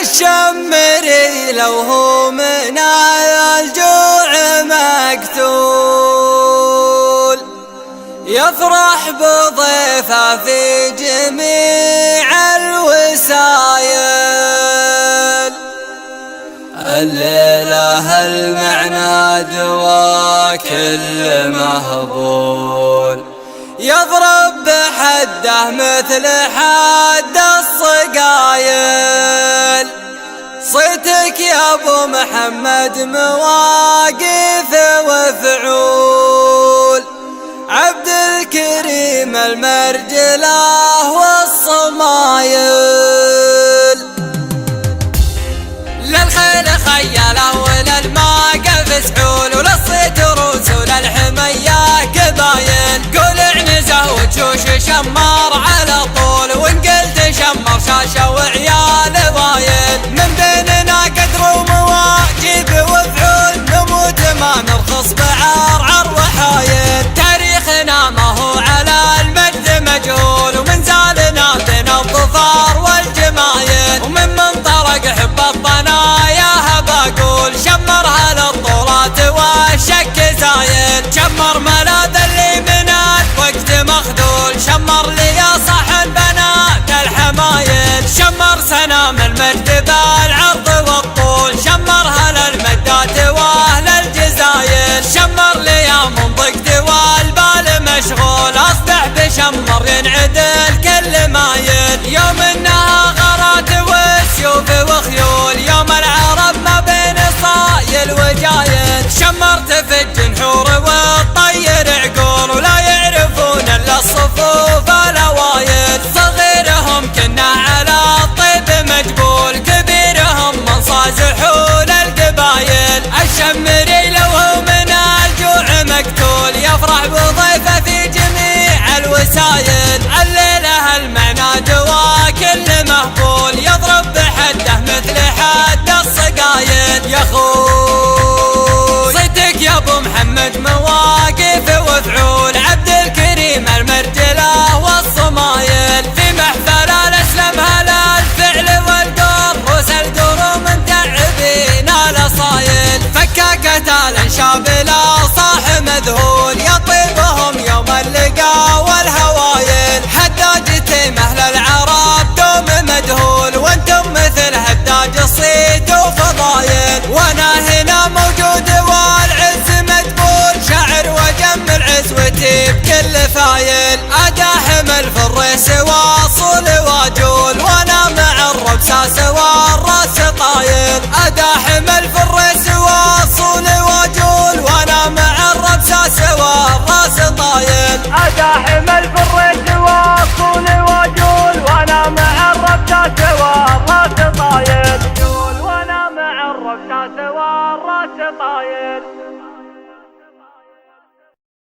الشمري لو هو من الجوع مقتول يفرح بضيفه في جميع الوسايل. الليلة المعنى دوا كل مهبول يضرب بحده مثل حد الصقايل. صيتك يا ابو محمد مواقف وفعول عبد الكريم المرجله والصمايل. للخيل خياله وللماقف سحول وللصيت روس وللحميه قبايل. قول عنزه وتشوش شمار على طول وان قلت شمر شاشه وعيال بايل. من بيننا قدر ومواقف وفعول نموت ما نرخص بعرعر وحايل. تاريخنا ما هو على المجد مجهول ومن زالنا بين الظفار والجمايل. ومن منطلق حب الضنايا بقول شمرها للطولات والشك زايل. شمر ملاذ اللي من الوقت مخذول شمر لي يا صاح البنات الحمايل. شمر سنام المجد بالعرض والطول شمرها للمدات واهل الجزايل. شمر لي يا منطقتي والبال مشغول اصبح بشمر ينعدل كل مايل. يوم انها غرات وسيوف وخيول يوم العرب ما بين صايل وجايل. شمرت في الجنحور والطير عقول ولا يعرفون الا الصفوف الاوايل. صغيرهم كنا على الطيب مجبول كبيرهم من صاز حول القبايل. الشمري لو هو من الجوع مقتول يفرح بضيفه في جميع الوسايل. الليله المعنى دوا كل مهبول يضرب بحده مثل حد الصقايل. يا خوي صيتك يا ابو محمد مواقف وفعول عبد الكريم المرجله والصمايل. في محفل الاسلم هلا الفعل والقر روس القروم متعبين الاصايل. فكاكة الانشاب لا صاح مذهول يطيبهم يوم اللقا والهوايل. حداجتي مهل العرب دوم مدهول وانتم مثل هداج الصيد وفضايل. وانا هنا موجود والعز مدبول شاعر وجمل عزوتي بكل فايل. اداحمل في الريس واصول واجول وانا مع الربساس والراس طايل. اداحمل في الريس واصول واجول وانا مع الربساس والراس طايل. اداحمل في الريس واصول واجول وانا مع الربساس والراس طايل. وانا مع الربساس والراس طايل.